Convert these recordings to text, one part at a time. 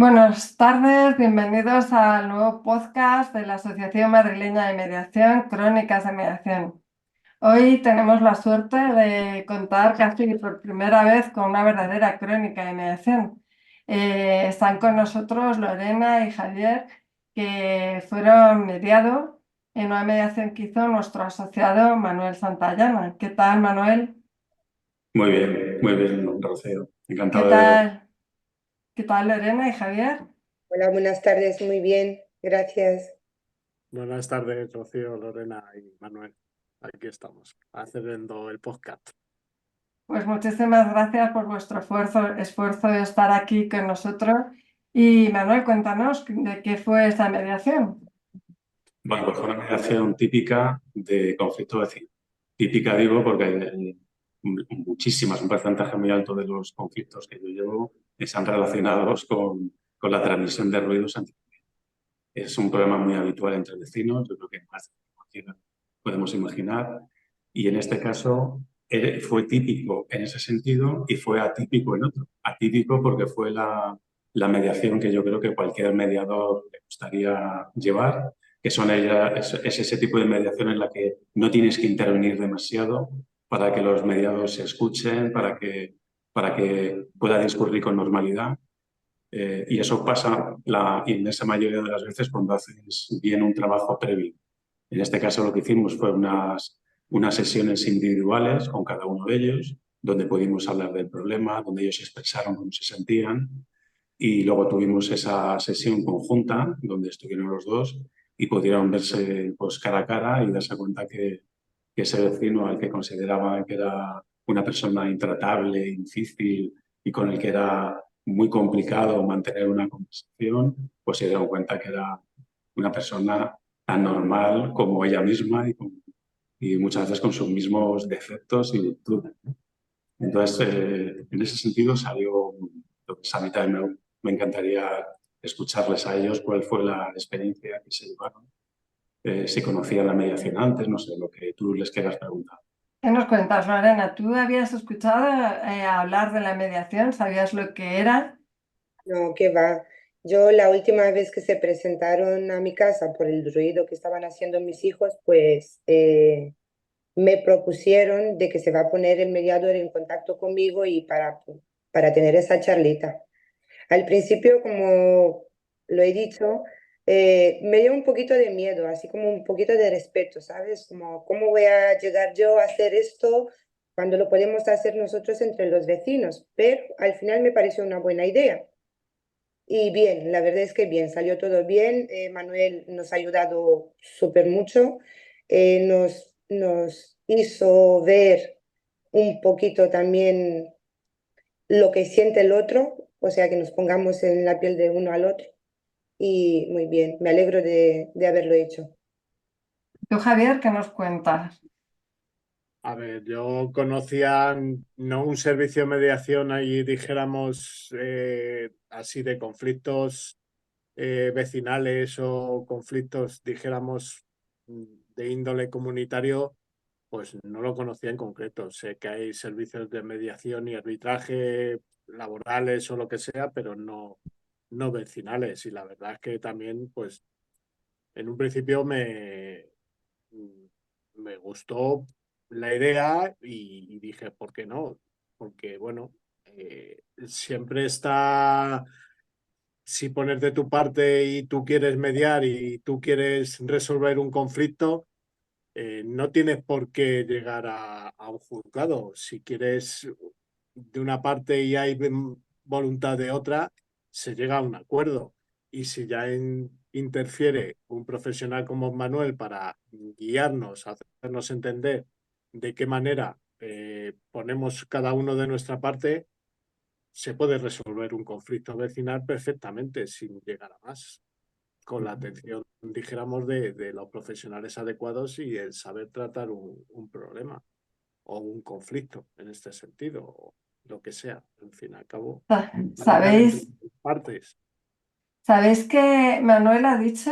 Buenas tardes, bienvenidos al nuevo podcast de la Asociación Madrileña de Mediación, Crónicas de Mediación. Hoy tenemos la suerte de contar casi por primera vez con una verdadera crónica de mediación. Están con nosotros Lorena y Javier, que fueron mediados en una mediación que hizo nuestro asociado Manuel Santayana. ¿Qué tal, Manuel? Muy bien, Rocío. ¿Qué Encantado de ver. tal? ¿Qué tal, Lorena y Javier? Hola, buenas tardes, muy bien, gracias. Buenas tardes, Rocío, Lorena y Manuel. Aquí estamos, haciendo el podcast. Pues muchísimas gracias por vuestro esfuerzo de estar aquí con nosotros. Y Manuel, cuéntanos de qué fue esa mediación. Bueno, pues fue una mediación típica de conflicto vecino. Típica digo porque hay muchísimas, un porcentaje muy alto de los conflictos que yo llevo están relacionados con la transmisión de ruidos. Es un problema muy habitual entre vecinos, yo creo que más de lo que podemos imaginar. Y en este caso fue típico en ese sentido y fue atípico en otro. Atípico porque fue la mediación que yo creo que cualquier mediador le gustaría llevar, que es ese tipo de mediación en la que no tienes que intervenir demasiado para que los mediados se escuchen, para que pueda discurrir con normalidad. Y eso pasa la inmensa mayoría de las veces cuando haces bien un trabajo previo. En este caso lo que hicimos fue unas sesiones individuales con cada uno de ellos, donde pudimos hablar del problema, donde ellos expresaron cómo se sentían y luego tuvimos esa sesión conjunta donde estuvieron los dos y pudieron verse pues, cara a cara y darse cuenta que ese vecino al que consideraba que era una persona intratable, difícil y con el que era muy complicado mantener una conversación, pues se dieron cuenta que era una persona tan normal como ella misma y muchas veces con sus mismos defectos y virtudes. Entonces, en ese sentido salió, pues a mí también me encantaría escucharles a ellos cuál fue la experiencia que se llevaron, si conocían la mediación antes, no sé, lo que tú les quieras preguntar. ¿Qué nos cuentas, Lorena? ¿Tú habías escuchado hablar de la mediación? ¿Sabías lo que era? No, qué va. Yo la última vez que se presentaron a mi casa por el ruido que estaban haciendo mis hijos, pues me propusieron de que se va a poner el mediador en contacto conmigo y para tener esa charlita. Al principio, como lo he dicho, me dio un poquito de miedo, así como un poquito de respeto, ¿sabes? Como, ¿cómo voy a llegar yo a hacer esto cuando lo podemos hacer nosotros entre los vecinos? Pero al final me pareció una buena idea. Y bien, la verdad es que bien, salió todo bien. Manuel nos ha ayudado súper mucho. Nos hizo ver un poquito también lo que siente el otro, o sea, que nos pongamos en la piel de uno al otro. Y muy bien, me alegro de haberlo hecho. ¿Tú, Javier, qué nos cuentas? A ver, yo conocía no un servicio de mediación ahí, dijéramos, así de conflictos vecinales o conflictos, dijéramos, de índole comunitario, pues no lo conocía en concreto. Sé que hay servicios de mediación y arbitraje laborales o lo que sea, pero no vecinales. Y la verdad es que también, pues, en un principio me gustó la idea y dije, ¿por qué no? Porque, bueno, siempre está, si pones de tu parte y tú quieres mediar y tú quieres resolver un conflicto, no tienes por qué llegar a un juzgado. Si quieres de una parte y hay voluntad de otra, se llega a un acuerdo. Y si ya interfiere un profesional como Manuel para guiarnos, hacernos entender de qué manera ponemos cada uno de nuestra parte, se puede resolver un conflicto vecinal perfectamente sin llegar a más, con la atención, dijéramos, de los profesionales adecuados y el saber tratar un problema o un conflicto en este sentido, o lo que sea, al fin y al cabo, mediar entre ¿Sabéis? partes. ¿Sabéis que Manuel ha dicho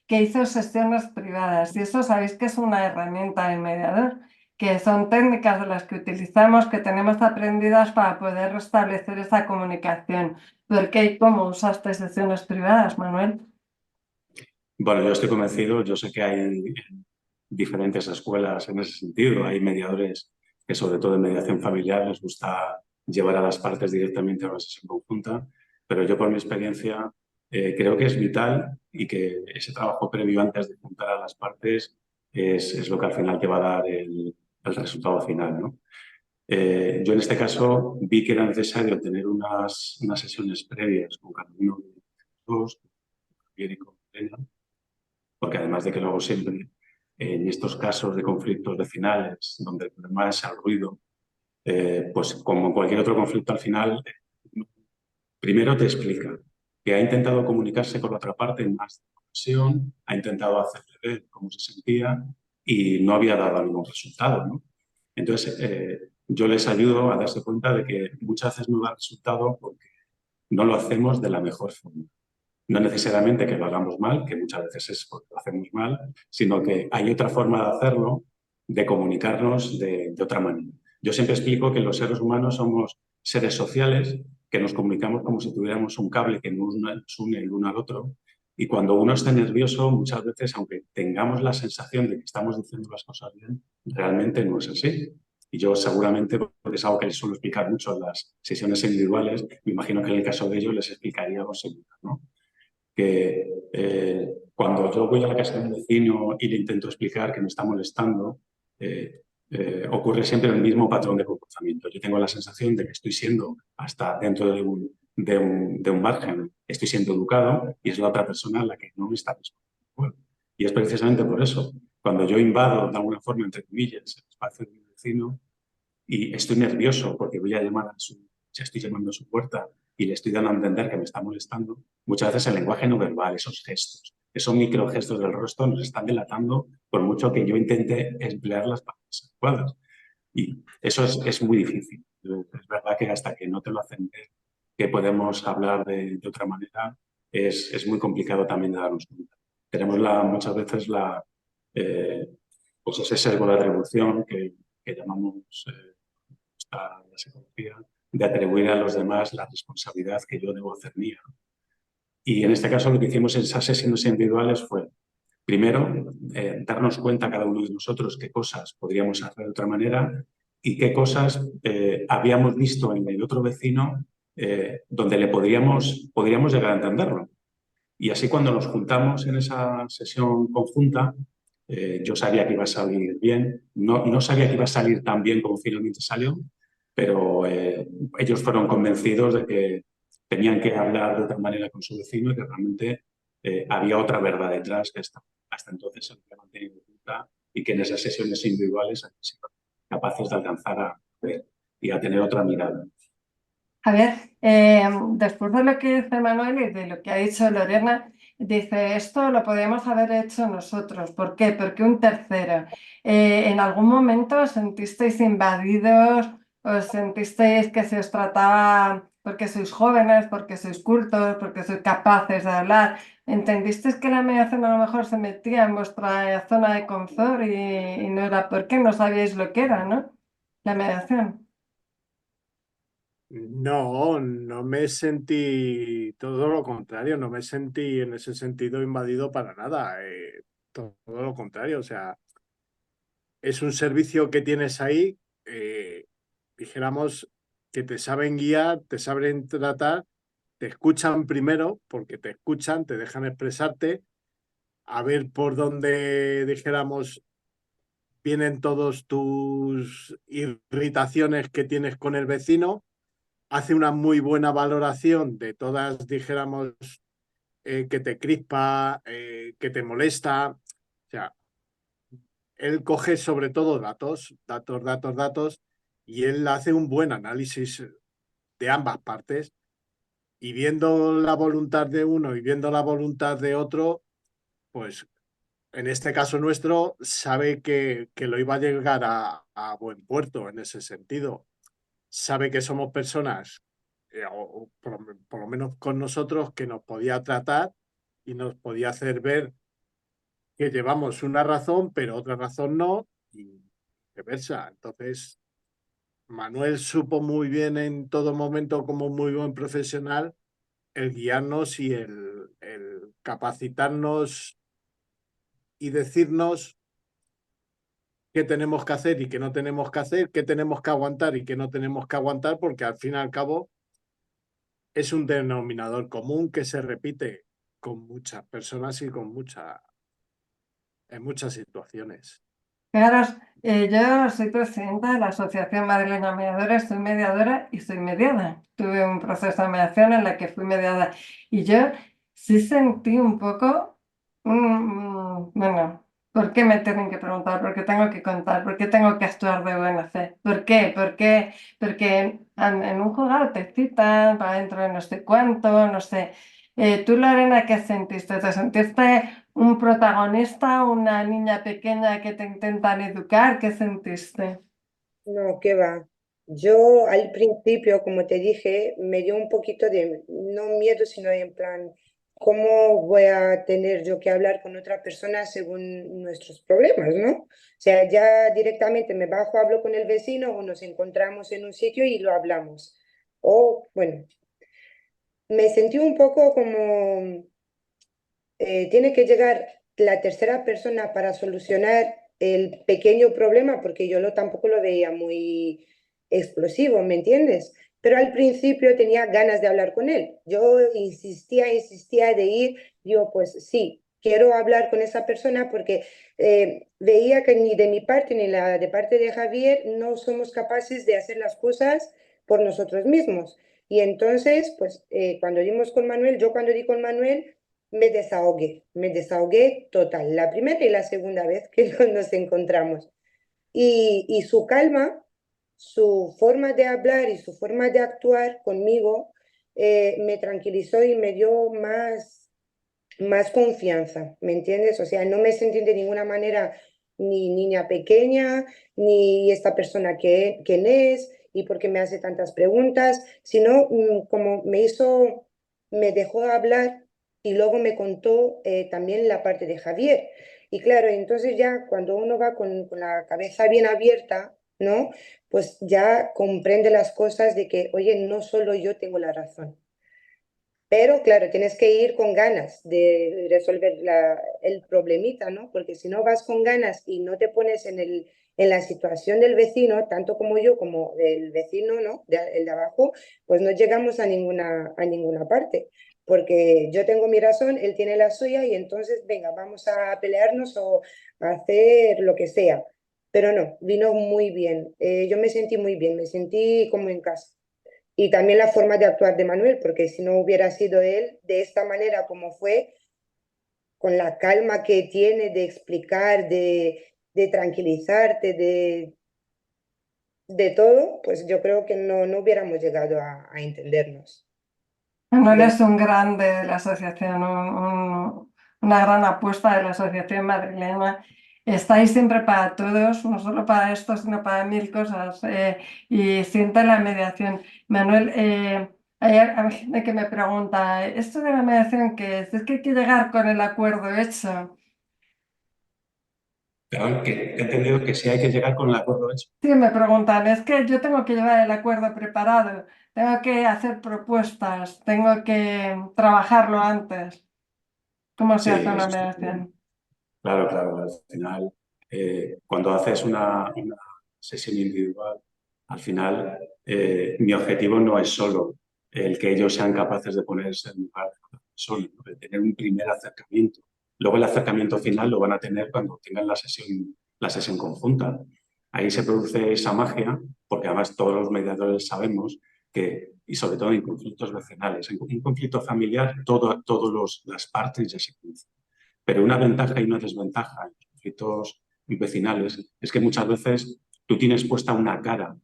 que hizo sesiones privadas? Y eso sabéis que es una herramienta del mediador, que son técnicas de las que utilizamos, que tenemos aprendidas para poder restablecer esa comunicación. ¿Por qué y cómo usaste sesiones privadas, Manuel? Bueno, yo estoy convencido, yo sé que hay diferentes escuelas en ese sentido. Hay mediadores que, sobre todo en mediación familiar, les gusta llevar a las partes directamente a una sesión conjunta, pero yo por mi experiencia creo que es vital y que ese trabajo previo antes de juntar a las partes es lo que al final te va a dar el resultado final, ¿no? Yo en este caso vi que era necesario tener unas sesiones previas con cada uno de los dos, con Javier y con Elena, porque además de que luego siempre en estos casos de conflictos vecinales, donde el problema es el ruido, pues como en cualquier otro conflicto al final, primero te explica que ha intentado comunicarse con la otra parte en más de una ocasión, ha intentado hacerle ver cómo se sentía y no había dado ningún resultado, ¿no? Entonces, yo les ayudo a darse cuenta de que muchas veces no da resultado porque no lo hacemos de la mejor forma. No necesariamente que lo hagamos mal, que muchas veces es porque lo hacemos mal, sino que hay otra forma de hacerlo, de comunicarnos de otra manera. Yo siempre explico que los seres humanos somos seres sociales, que nos comunicamos como si tuviéramos un cable que nos une el uno al otro. Y cuando uno está nervioso, muchas veces, aunque tengamos la sensación de que estamos diciendo las cosas bien, realmente no es así. Y yo seguramente, porque es algo que les suelo explicar mucho en las sesiones individuales, me imagino que en el caso de ellos les explicaría lo siguiente, ¿no? Que cuando yo voy a la casa de un vecino y le intento explicar que me está molestando, ocurre siempre el mismo patrón de comportamiento. Yo tengo la sensación de que estoy siendo, hasta dentro de un margen, estoy siendo educado y es la otra persona la que no me está respondiendo. Bueno, y es precisamente por eso, cuando yo invado de alguna forma, entre comillas, el espacio de mi vecino y estoy nervioso porque voy a llamar ya estoy llamando a su puerta y le estoy dando a entender que me está molestando, muchas veces el lenguaje no verbal, esos gestos, esos microgestos del rostro nos están delatando por mucho que yo intente emplear las palabras adecuadas. Y eso es muy difícil. Es verdad que hasta que no te lo hacen ver que podemos hablar de otra manera, es muy complicado también de darnos cuenta. Tenemos muchas veces pues ese sesgo de atribución que llamamos la psicología, de atribuir a los demás la responsabilidad que yo debo hacer mía. Y en este caso lo que hicimos en esas sesiones individuales fue, primero, darnos cuenta cada uno de nosotros qué cosas podríamos hacer de otra manera y qué cosas habíamos visto en el otro vecino donde podríamos llegar a entenderlo. Y así cuando nos juntamos en esa sesión conjunta, yo sabía que iba a salir bien. No sabía que iba a salir tan bien como finalmente salió, pero ellos fueron convencidos de que tenían que hablar de otra manera con su vecino y que realmente había otra verdad detrás que hasta entonces se había mantenido oculta y que en esas sesiones individuales han sido capaces de alcanzar a ver y a tener otra mirada. A ver, después de lo que dice Manuel y de lo que ha dicho Lorena, dice, esto lo podríamos haber hecho nosotros. ¿Por qué? Porque un tercero. ¿En algún momento os sentisteis invadidos? ¿Os sentisteis que se os trataba porque sois jóvenes, porque sois cultos, porque sois capaces de hablar? ¿Entendisteis que la mediación a lo mejor se metía en vuestra zona de confort y no era porque no sabíais lo que era, ¿no? La mediación. No, no me sentí, todo lo contrario, no me sentí en ese sentido invadido para nada. Todo lo contrario, o sea, es un servicio que tienes ahí, dijéramos, que te saben guiar, te saben tratar, te escuchan primero, porque te escuchan, te dejan expresarte, a ver por dónde, dijéramos, vienen todos tus irritaciones que tienes con el vecino, hace una muy buena valoración de todas, dijéramos, que te crispa, que te molesta. O sea, él coge sobre todo datos, y él hace un buen análisis de ambas partes. Y viendo la voluntad de uno y viendo la voluntad de otro, pues en este caso nuestro, sabe que lo iba a llegar a buen puerto en ese sentido. Sabe que somos personas, o por lo menos con nosotros, que nos podía tratar y nos podía hacer ver que llevamos una razón, pero otra razón no. Y viceversa. Entonces, Manuel supo muy bien en todo momento, como muy buen profesional, el guiarnos y el capacitarnos y decirnos qué tenemos que hacer y qué no tenemos que hacer, qué tenemos que aguantar y qué no tenemos que aguantar, porque al fin y al cabo es un denominador común que se repite con muchas personas y en muchas situaciones. Claro, yo soy presidenta de la Asociación Madrileña de Mediadores, soy mediadora y soy mediada. Tuve un proceso de mediación en la que fui mediada y yo sí sentí un poco, bueno, ¿por qué me tienen que preguntar? ¿Por qué tengo que contar? ¿Por qué tengo que actuar de buena fe? ¿Por qué? ¿Por qué? Porque en un juzgado te citan para dentro de no sé cuánto, no sé. ¿Tú, Lorena, qué sentiste? ¿Te sentiste un protagonista, una niña pequeña que te intentan educar? ¿Qué sentiste? No, qué va. Yo al principio, como te dije, me dio un poquito de, no miedo, sino en plan, ¿cómo voy a tener yo que hablar con otra persona según nuestros problemas, ¿no? O sea, ya directamente me bajo, hablo con el vecino o nos encontramos en un sitio y lo hablamos. O, bueno, me sentí un poco como tiene que llegar la tercera persona para solucionar el pequeño problema, porque yo tampoco lo veía muy explosivo, ¿me entiendes? Pero al principio tenía ganas de hablar con él. Yo insistía de ir, yo pues sí, quiero hablar con esa persona porque veía que ni de mi parte ni de parte de Javier no somos capaces de hacer las cosas por nosotros mismos. Y entonces, pues cuando dimos con Manuel, yo cuando di con Manuel, me desahogué total, la primera y la segunda vez que nos encontramos. Y su calma, su forma de hablar y su forma de actuar conmigo me tranquilizó y me dio más confianza, ¿me entiendes? O sea, no me sentí de ninguna manera ni niña pequeña, ni esta persona quién es y por qué me hace tantas preguntas, sino como me dejó hablar y luego me contó también la parte de Javier. Y claro, entonces ya cuando uno va con la cabeza bien abierta, ¿no? Pues ya comprende las cosas de que, oye, no solo yo tengo la razón. Pero claro, tienes que ir con ganas de resolver el problemita, ¿no? Porque si no vas con ganas y no te pones en la situación del vecino, tanto como yo como el vecino, ¿no? El de abajo, pues no llegamos a ninguna parte. Porque yo tengo mi razón, él tiene la suya y entonces, venga, vamos a pelearnos o a hacer lo que sea. Pero no, vino muy bien. Yo me sentí muy bien, me sentí como en casa. Y también la forma de actuar de Manuel, porque si no hubiera sido él de esta manera como fue, con la calma que tiene de explicar, de tranquilizarte, de todo, pues yo creo que no hubiéramos llegado a entendernos. Manuel De, es un grande de la asociación, una gran apuesta de la asociación madrileña. Estáis siempre para todos, no solo para esto, sino para mil cosas. Y siente la mediación. Manuel, hay gente que me pregunta, ¿esto de la mediación qué es? Es que hay que llegar con el acuerdo hecho. Pero que he entendido que sí hay que llegar con el acuerdo hecho. Sí, me preguntan, es que yo tengo que llevar el acuerdo preparado, tengo que hacer propuestas, tengo que trabajarlo antes. ¿Cómo se Sí, hace una eso está muy bien. mediación? Claro, claro. Al final, cuando haces una sesión individual, al final mi objetivo no es solo el que ellos sean capaces de ponerse en lugar de otra persona, ¿no? De tener un primer acercamiento. Luego el acercamiento final lo van a tener cuando tengan la sesión conjunta. Ahí se produce esa magia, porque además todos los mediadores sabemos que, y sobre todo en conflictos vecinales, en un conflicto familiar, todas las partes ya se conocen. Pero una ventaja y una desventaja en los conflictos vecinales es que muchas veces tú tienes puesta una cara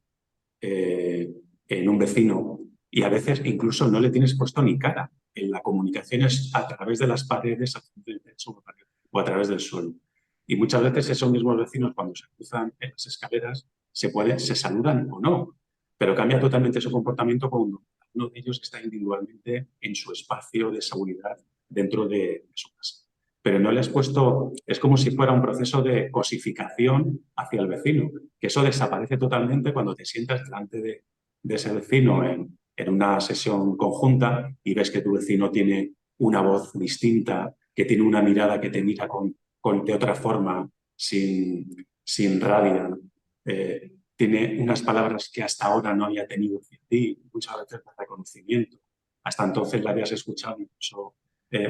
eh, en un vecino y a veces incluso no le tienes puesto ni cara. En la comunicación es a través de las paredes, a través del techo o a través del suelo. Y muchas veces esos mismos vecinos cuando se cruzan en las escaleras se saludan o no, pero cambia totalmente su comportamiento cuando uno de ellos está individualmente en su espacio de seguridad dentro de su casa. pero no le has puesto, es como si fuera un proceso de cosificación hacia el vecino, que eso desaparece totalmente cuando te sientas delante de ese vecino en una sesión conjunta y ves que tu vecino tiene una voz distinta, que tiene una mirada que te mira de otra forma, sin rabia, tiene unas palabras que hasta ahora no había tenido hacia ti, muchas veces de reconocimiento. Hasta entonces la habías escuchado incluso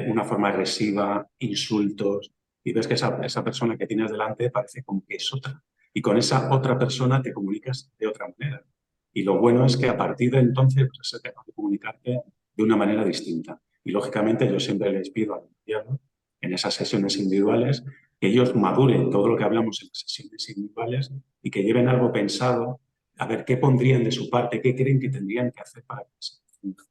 una forma agresiva, insultos, y ves que esa persona que tienes delante parece como que es otra. Y con esa otra persona te comunicas de otra manera. Y lo bueno es que a partir de entonces pues, se capaz de comunicarte de una manera distinta. Y lógicamente yo siempre les pido a los empleados en esas sesiones individuales que ellos maduren todo lo que hablamos en las sesiones individuales y que lleven algo pensado, a ver qué pondrían de su parte, qué creen que tendrían que hacer para que se cumpla.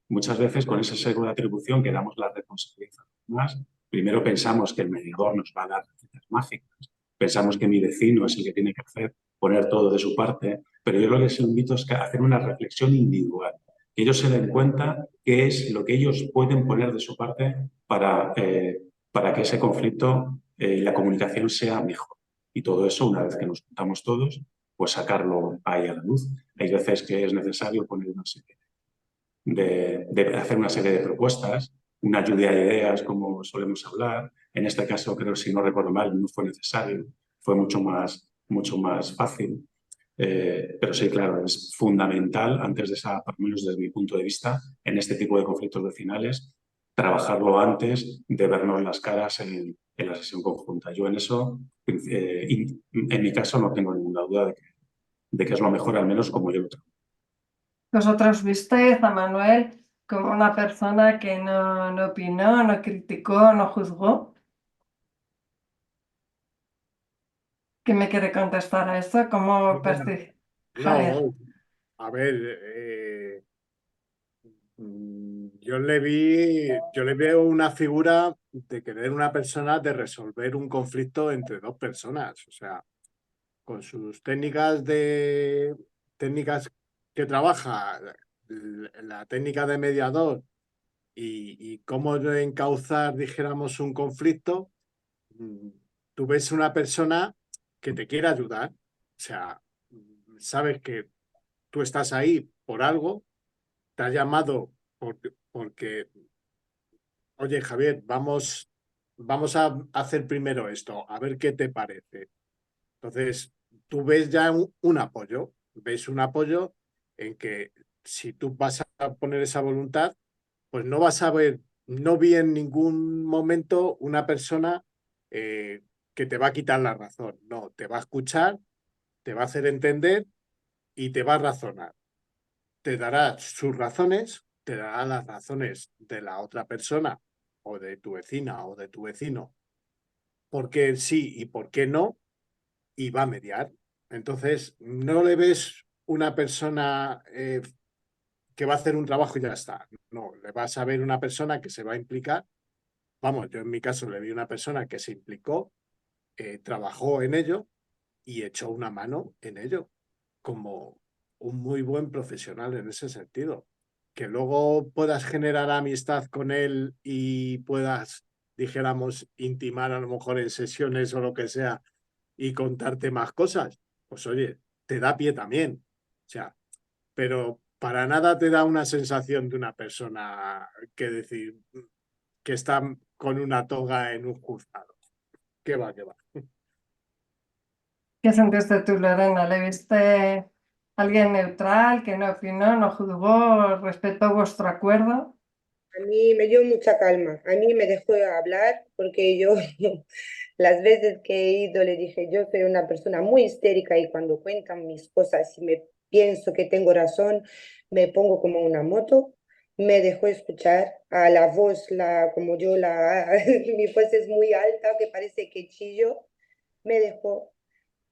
Muchas veces con ese sesgo de atribución que damos la responsabilidad a los demás, primero pensamos que el mediador nos va a dar recetas mágicas, pensamos que mi vecino es el que tiene que hacer, poner todo de su parte, pero yo lo que les invito es a hacer una reflexión individual, que ellos se den cuenta qué es lo que ellos pueden poner de su parte para que ese conflicto y la comunicación sea mejor. Y todo eso, una vez que nos juntamos todos, pues sacarlo ahí a la luz. Hay veces que es necesario poner una serie de hacer una serie de propuestas, una lluvia de ideas, como solemos hablar. En este caso, creo, si no recuerdo mal, no fue necesario, fue mucho más fácil. Pero sí, claro, es fundamental, antes de esa, por lo menos desde mi punto de vista, en este tipo de conflictos vecinales, trabajarlo antes de vernos las caras en la sesión conjunta. Yo en eso, en mi caso, no tengo ninguna duda de que es lo mejor, al menos como yo lo trabajo. ¿Vosotros visteis a Manuel como una persona que no opinó, no criticó, no juzgó? ¿Quién me quiere contestar a eso? ¿Cómo percibes? Javier. No, a ver, yo le veo una figura de querer una persona de resolver un conflicto entre dos personas, o sea, con sus técnicas que trabaja, la técnica de mediador y cómo encauzar, dijéramos, un conflicto, mm, tú ves una persona que te quiere ayudar, o sea, sabes que tú estás ahí por algo, te ha llamado porque, oye, Javier, vamos a hacer primero esto, a ver qué te parece. Entonces, tú ves ya ves un apoyo en que si tú vas a poner esa voluntad, pues no vas a ver, no vi en ningún momento una persona que te va a quitar la razón. No, te va a escuchar, te va a hacer entender y te va a razonar. Te dará sus razones, te dará las razones de la otra persona o de tu vecina o de tu vecino, por qué sí y por qué no, y va a mediar. Entonces, no le ves una persona que va a hacer un trabajo y ya está. No, le vas a ver una persona que se va a implicar. Vamos, yo en mi caso le vi una persona que se implicó, trabajó en ello y echó una mano en ello, como un muy buen profesional en ese sentido. Que luego puedas generar amistad con él y puedas, dijéramos, intimar a lo mejor en sesiones o lo que sea y contarte más cosas, pues oye, te da pie también. O sea, pero para nada te da una sensación de una persona que decir que está con una toga en un juzgado. ¿Qué va, qué va? ¿Qué sentiste tú, Lorena? ¿Le viste alguien neutral que no opinó, no juzgó, respetó vuestro acuerdo? A mí me dio mucha calma, a mí me dejó hablar porque yo las veces que he ido le dije, yo soy una persona muy histérica y cuando cuentan mis cosas y me pienso que tengo razón, me pongo como una moto. Me dejó escuchar a la voz, como yo, mi voz es muy alta, que parece que chillo, me dejó.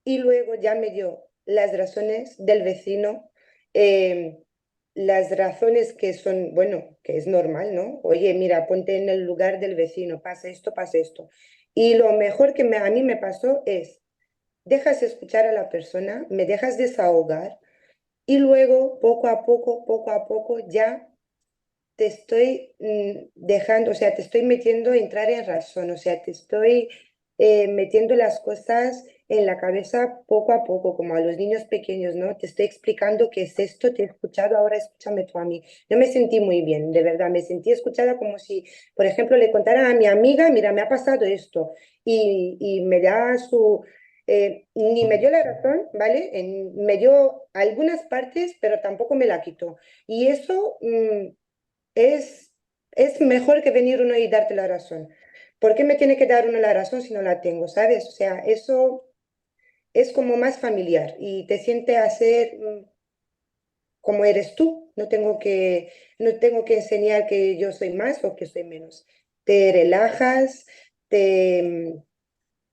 Y luego ya me dio las razones del vecino, eh, las razones que son, bueno, que es normal, ¿no? Oye, mira, ponte en el lugar del vecino, pasa esto, pasa esto. Y lo mejor que a mí me pasó es, dejas escuchar a la persona, me dejas desahogar y luego, poco a poco, ya te estoy dejando, o sea, te estoy metiendo a entrar en razón, o sea, te estoy metiendo las cosas en la cabeza poco a poco, como a los niños pequeños, ¿no? Te estoy explicando qué es esto, te he escuchado, ahora escúchame tú a mí. Yo me sentí muy bien, de verdad, me sentí escuchada como si, por ejemplo, le contara a mi amiga, mira, me ha pasado esto, y me da su... ni me dio la razón, ¿vale? Me dio algunas partes, pero tampoco me la quitó. Y eso es, es mejor que venir uno y darte la razón. ¿Por qué me tiene que dar uno la razón si no la tengo? ¿Sabes? O sea, eso es como más familiar y te siente a ser como eres tú. No tengo que enseñar que yo soy más o que soy menos. Te relajas, te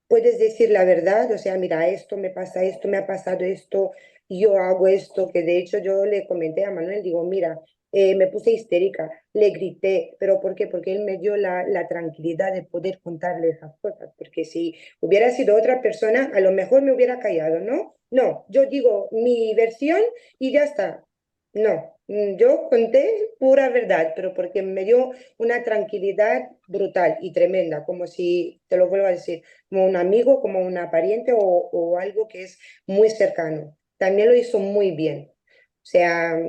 puedes decir la verdad, o sea, mira, esto me pasa, esto me ha pasado esto, yo hago esto, que de hecho yo le comenté a Manuel, digo, mira, me puse histérica, le grité, pero ¿por qué? Porque él me dio la tranquilidad de poder contarle esas cosas, porque si hubiera sido otra persona, a lo mejor me hubiera callado, ¿no? No, yo digo mi versión y ya está. No, yo conté pura verdad, pero porque me dio una tranquilidad brutal y tremenda, como si, te lo vuelvo a decir, como un amigo, como una pariente o algo que es muy cercano. También lo hizo muy bien. O sea,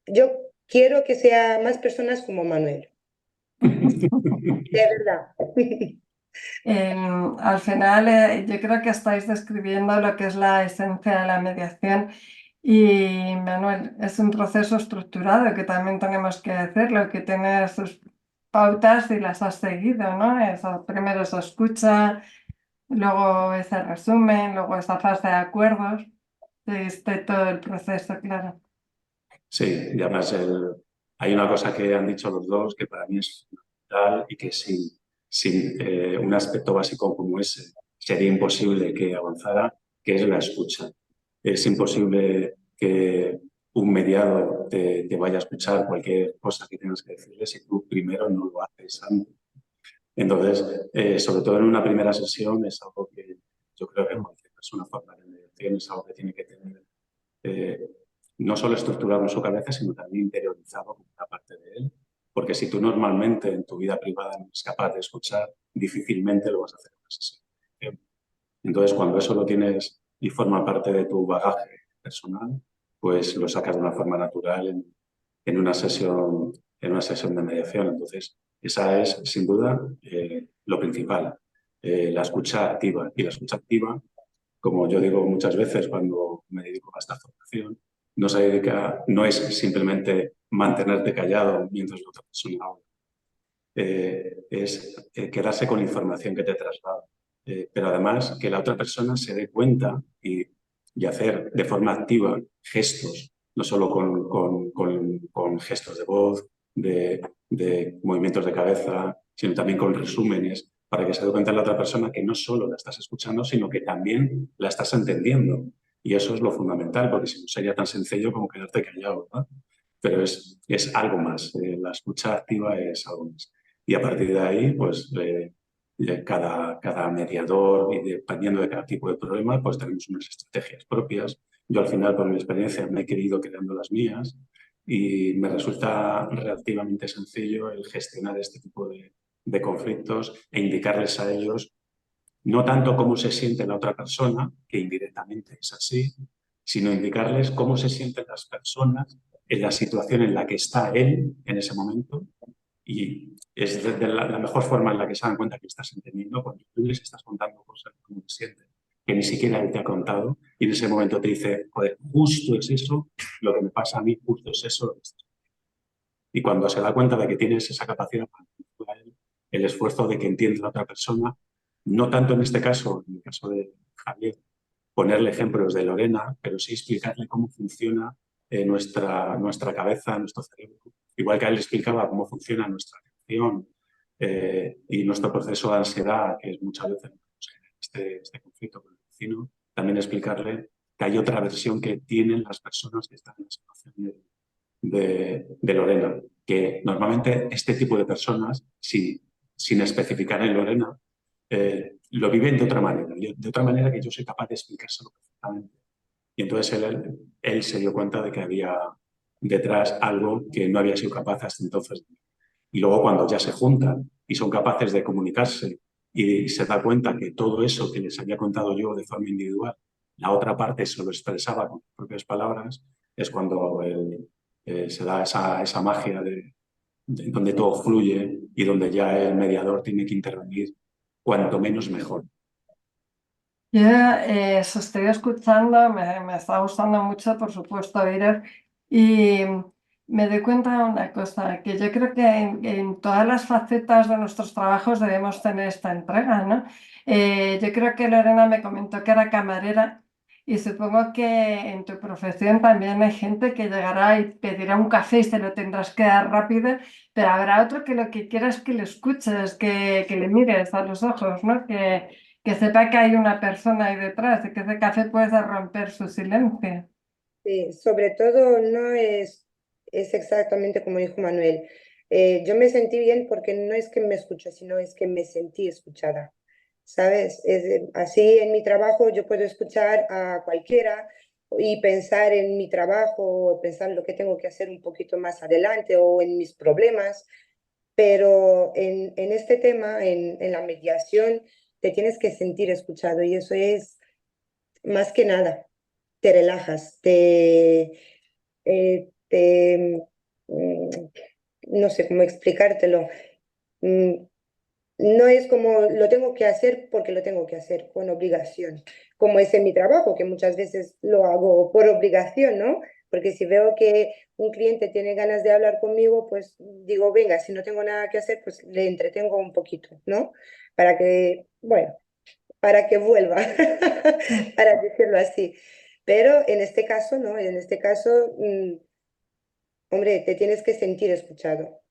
yo quiero que sea más personas como Manuel, de verdad. Al final, yo creo que estáis describiendo lo que es la esencia de la mediación y, Manuel, es un proceso estructurado que también tenemos que hacerlo, que tiene sus pautas y las has seguido, ¿no? Primero esa escucha, luego ese resumen, luego esa fase de acuerdos, todo el proceso, claro. Sí, y además hay una cosa que han dicho los dos que para mí es fundamental y que sin un aspecto básico como ese sería imposible que avanzara, que es la escucha. Es imposible que un mediado te vaya a escuchar cualquier cosa que tengas que decirle si tú primero no lo haces antes. Entonces, sobre todo en una primera sesión es algo que yo creo que cualquier persona forma de mediación es algo que tiene que tener eh, no solo estructurado en su cabeza, sino también interiorizado como una parte de él. Porque si tú normalmente en tu vida privada no eres capaz de escuchar, difícilmente lo vas a hacer en una sesión. Entonces, cuando eso lo tienes y forma parte de tu bagaje personal, pues lo sacas de una forma natural en en una sesión de mediación. Entonces, esa es, sin duda, lo principal, la escucha activa. Y la escucha activa, como yo digo muchas veces cuando me dedico a esta formación, no es simplemente mantenerte callado mientras la otra persona habla. Es quedarse con la información que te traslada. Pero además que la otra persona se dé cuenta y hacer de forma activa gestos, no solo con gestos de voz, de movimientos de cabeza, sino también con resúmenes, para que se dé cuenta la otra persona que no solo la estás escuchando, sino que también la estás entendiendo. Y eso es lo fundamental, porque si no sería tan sencillo como quedarte callado, ¿verdad? Pero es algo más. La escucha activa es algo más. Y a partir de ahí, pues cada mediador y dependiendo de cada tipo de problema, pues tenemos unas estrategias propias. Yo al final, por mi experiencia, me he querido creando las mías y me resulta relativamente sencillo el gestionar este tipo de conflictos e indicarles a ellos no tanto cómo se siente la otra persona, que indirectamente es así, sino indicarles cómo se sienten las personas en la situación en la que está él en ese momento y es de la mejor forma en la que se dan cuenta que estás entendiendo cuando tú les estás contando cosas de cómo se sienten, que ni siquiera él te ha contado y en ese momento te dice, joder, justo es eso lo que me pasa a mí, justo es eso lo que estás. Y cuando se da cuenta de que tienes esa capacidad para él, el esfuerzo de que entienda la otra persona, no tanto en este caso, en el caso de Javier, ponerle ejemplos de Lorena, pero sí explicarle cómo funciona nuestra cabeza, nuestro cerebro. Igual que a él le explicaba cómo funciona nuestra atención y nuestro proceso de ansiedad, que es muchas veces este conflicto con el vecino, también explicarle que hay otra versión que tienen las personas que están en la situación de Lorena, que normalmente este tipo de personas, sin especificar en Lorena, lo viven de otra manera, de otra manera que yo soy capaz de explicárselo perfectamente. Y entonces él se dio cuenta de que había detrás algo que no había sido capaz hasta entonces. Y luego cuando ya se juntan y son capaces de comunicarse y se da cuenta que todo eso que les había contado yo de forma individual, la otra parte se lo expresaba con sus propias palabras, es cuando se da esa magia de donde todo fluye y donde ya el mediador tiene que intervenir cuanto menos mejor. Yo os estoy escuchando, me está gustando mucho, por supuesto, Irer, y me doy cuenta de una cosa, que yo creo que en todas las facetas de nuestros trabajos debemos tener esta entrega, ¿no? Yo creo que Lorena me comentó que era camarera y supongo que en tu profesión también hay gente que llegará y pedirá un café y se lo tendrás que dar rápido, pero habrá otro que lo que quiera es que le escuches, que le mires a los ojos, ¿no? Que sepa que hay una persona ahí detrás y que ese café puede romper su silencio. Sí, sobre todo no es exactamente como dijo Manuel. Yo me sentí bien porque no es que me escuché, sino es que me sentí escuchada. ¿Sabes? Así en mi trabajo yo puedo escuchar a cualquiera y pensar en mi trabajo, o pensar en lo que tengo que hacer un poquito más adelante o en mis problemas, pero en este tema, en la mediación, te tienes que sentir escuchado y eso es más que nada te relajas, te no sé cómo explicártelo. Mm, No es como lo tengo que hacer porque lo tengo que hacer con obligación, como es en mi trabajo, que muchas veces lo hago por obligación, ¿no? Porque si veo que un cliente tiene ganas de hablar conmigo, pues digo, venga, si no tengo nada que hacer, pues le entretengo un poquito, ¿no? Para que, bueno, para que vuelva, para decirlo así. Pero en este caso, no, en este caso, hombre, te tienes que sentir escuchado.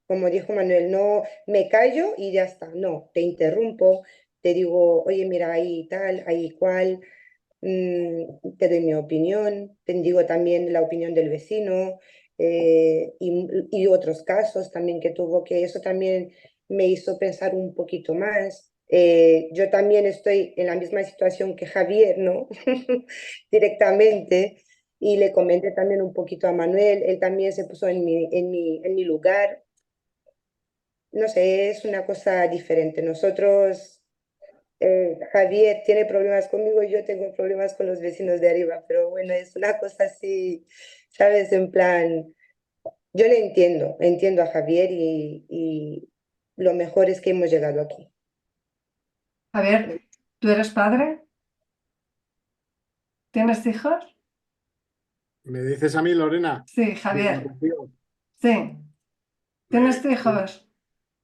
Como dijo Manuel, no me callo y ya está, no, te interrumpo, te digo, oye, mira, ahí tal, ahí cual, te doy mi opinión, te digo también la opinión del vecino y otros casos también que tuvo, que eso también me hizo pensar un poquito más. Yo también estoy en la misma situación que Javier, ¿no? Directamente. Y le comenté también un poquito a Manuel, él también se puso en mi lugar. No sé, es una cosa diferente. Nosotros, Javier tiene problemas conmigo y yo tengo problemas con los vecinos de arriba, pero bueno, es una cosa así, ¿sabes? En plan, yo le entiendo a Javier y lo mejor es que hemos llegado aquí. A ver, ¿tú eres padre? ¿Tienes hijos? ¿Me dices a mí, Lorena? Sí, Digo, Javier, Rocío, sí. ¿Tienes sí, hijos?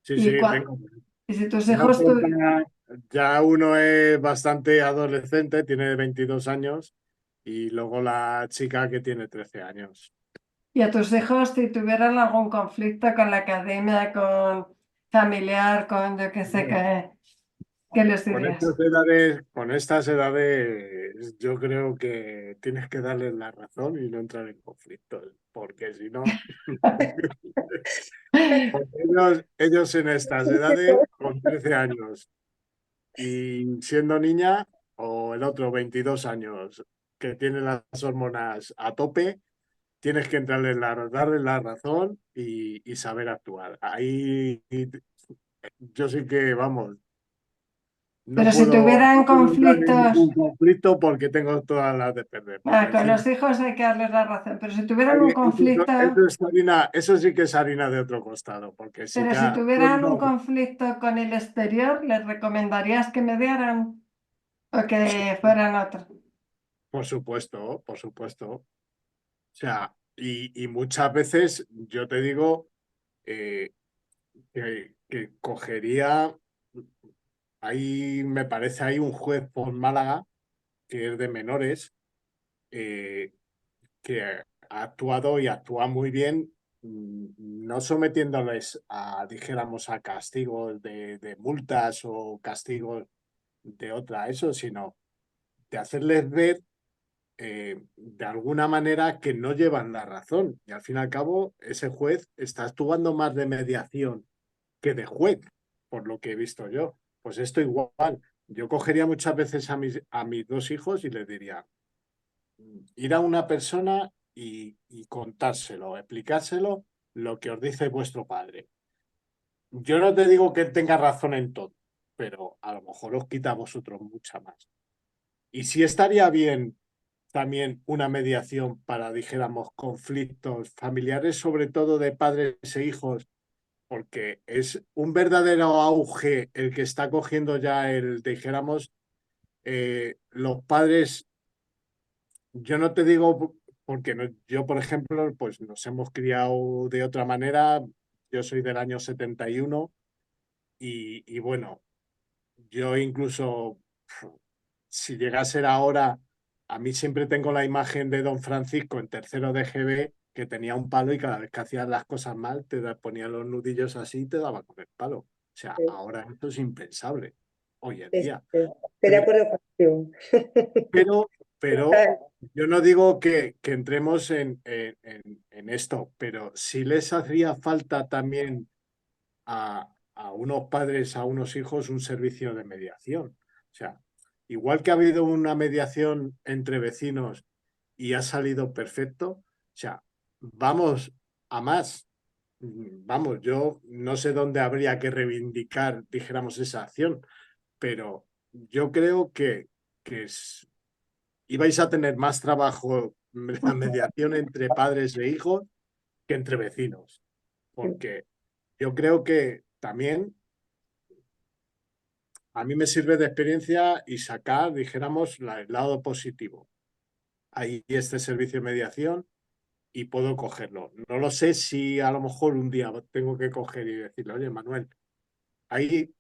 sí, ¿Y, sí, tengo. y si tus No, hijos pues tu- ya uno es bastante adolescente, tiene 22 años, y luego la chica que tiene 13 años. y a tus hijos si tuvieran algún conflicto con la academia, con familiar, con yo qué sé, ¿qué les dirías? Con estas edades, yo creo que tienes que darles la razón y no entrar en conflictos, porque si no, porque ellos en estas edades, con 13 años y siendo niña, o el otro 22 años, que tiene las hormonas a tope, tienes que darles la razón y saber actuar. Ahí yo sí que, vamos, no Pero si puedo, tuvieran no puedo entrar en conflictos, ningún conflicto porque tengo todas las de perder. Porque con si no, los hijos hay que darles la razón, pero si tuvieran un conflicto, eso sí que es harina de otro costado, porque si pero te si ha- tuvieran un conflicto con el exterior, ¿les recomendarías que mediaran o que fueran otros? por supuesto, por supuesto. O sea, y muchas veces yo te digo eh, que cogería, ahí me parece hay un juez por Málaga que es de menores, eh, que ha actuado y actúa muy bien, no sometiéndoles a, dijéramos, a castigos de multas o castigos de otra, eso, sino de hacerles ver de alguna manera que no llevan la razón. Y al fin y al cabo, ese juez está actuando más de mediación que de juez, por lo que he visto yo. Pues esto igual. Yo cogería muchas veces a mis dos hijos y les diría, ir a una persona y contárselo, explicárselo lo que os dice vuestro padre. Yo no te digo que él tenga razón en todo, pero a lo mejor os quita a vosotros mucha más. Y sí estaría bien también una mediación para, dijéramos, conflictos familiares, sobre todo de padres e hijos, porque es un verdadero auge el que está cogiendo ya dijéramos, los padres. Yo no te digo, porque yo, por ejemplo, pues nos hemos criado de otra manera. Yo soy del año 71 y bueno, yo incluso, si llega a ser ahora, a mí siempre tengo la imagen de don Francisco en tercero de GB, que tenía un palo y cada vez que hacías las cosas mal, ponía los nudillos así y te daba con el palo. O sea, Sí, ahora esto es impensable hoy en sí, día. estoy de acuerdo contigo. Pero, pero yo no digo que entremos en esto, pero sí les hacía falta también a unos padres, a unos hijos, un servicio de mediación. O sea, igual que ha habido una mediación entre vecinos y ha salido perfecto, o sea, vamos a más. Vamos, yo no sé dónde habría que reivindicar, dijéramos, esa acción, pero yo creo que ibais a tener más trabajo la mediación entre padres e hijos que entre vecinos, porque yo creo que también a mí me sirve de experiencia y sacar, dijéramos, el lado positivo. Ahí este servicio de mediación y puedo cogerlo. No lo sé si a lo mejor un día tengo que coger y decirle, oye, Manuel, ahí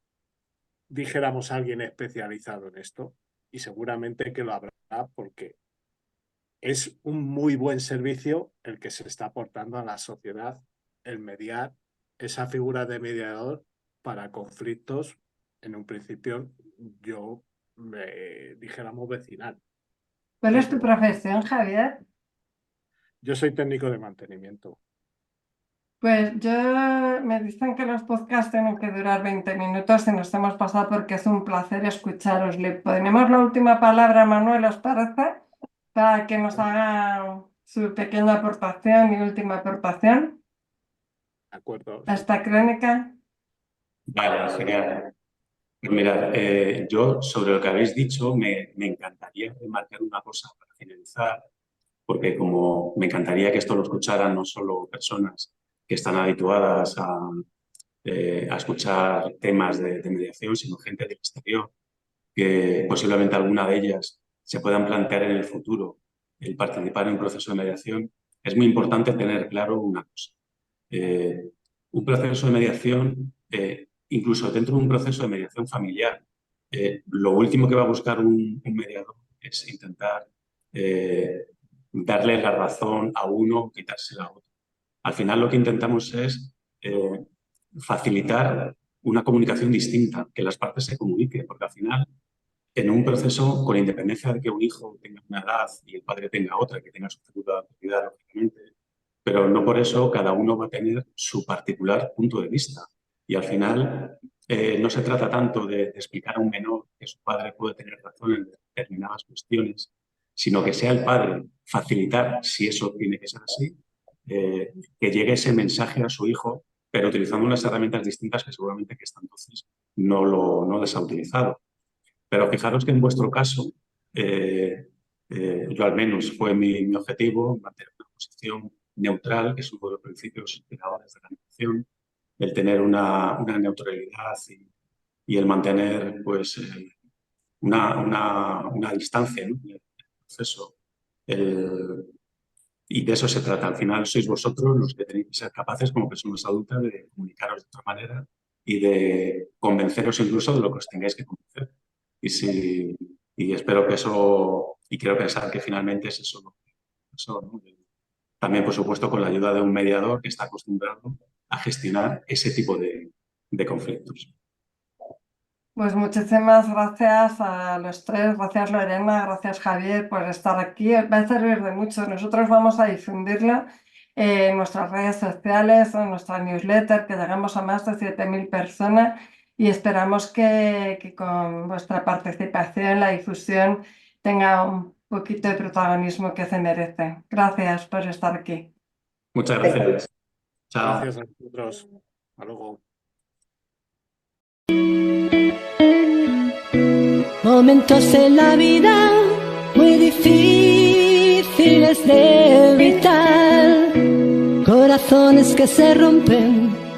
dijéramos alguien especializado en esto y seguramente que lo habrá porque es un muy buen servicio el que se está aportando a la sociedad, el mediar esa figura de mediador para conflictos, en un principio, yo dijéramos vecinal. ¿Cuál es tu Pero profesión, Javier? yo soy técnico de mantenimiento. Pues yo me dicen que los podcasts tienen que durar 20 minutos y nos hemos pasado porque es un placer escucharos. Le ponemos la última palabra a Manuel, ¿os parece? Para que nos haga su pequeña aportación y última aportación ¿De acuerdo? a Sí. esta crónica. Vale, genial. Pues mirad, yo sobre lo que habéis dicho me encantaría remarcar una cosa para finalizar, porque como me encantaría que esto lo escucharan no solo personas que están habituadas a escuchar temas de mediación, sino gente del exterior, que posiblemente alguna de ellas se puedan plantear en el futuro el participar en un proceso de mediación. Es muy importante tener claro una cosa. Un proceso de mediación, incluso dentro de un proceso de mediación familiar, lo último que va a buscar un mediador es intentar darle la razón a uno o quitársela a otro. Al final lo que intentamos es facilitar una comunicación distinta, que las partes se comuniquen, porque al final en un proceso, con independencia de que un hijo tenga una edad y el padre tenga otra, que tenga su segunda autoridad, lógicamente, pero no por eso cada uno va a tener su particular punto de vista. Y al final no se trata tanto de explicar a un menor que su padre puede tener razón en determinadas cuestiones, sino que sea el padre facilitar, si eso tiene que ser así, que llegue ese mensaje a su hijo, pero utilizando unas herramientas distintas que seguramente que hasta entonces no les ha utilizado. Pero fijaros que en vuestro caso, yo al menos fue mi objetivo mantener una posición neutral, que es uno de los principios inspiradores de la mediación, el tener una neutralidad y el mantener pues, una distancia, ¿no?, en el proceso. Y de eso se trata. Al final sois vosotros los que tenéis que ser capaces como personas adultas de comunicaros de otra manera y de convenceros incluso de lo que os tengáis que convencer. Y espero que eso, y quiero pensar que finalmente es eso, ¿no? También, por supuesto, con la ayuda de un mediador que está acostumbrado a gestionar ese tipo de conflictos. Pues muchísimas gracias a los tres, gracias Lorena, gracias Javier por estar aquí. Va a servir de mucho. Nosotros vamos a difundirlo en nuestras redes sociales, en nuestra newsletter, que llegamos a más de 7.000 personas y esperamos que con vuestra participación la difusión tenga poquito de protagonismo que se merece. Gracias por estar aquí. Muchas gracias. Chao. Gracias a vosotros. Hasta luego. Momentos en la vida muy difíciles de evitar, corazones que se rompen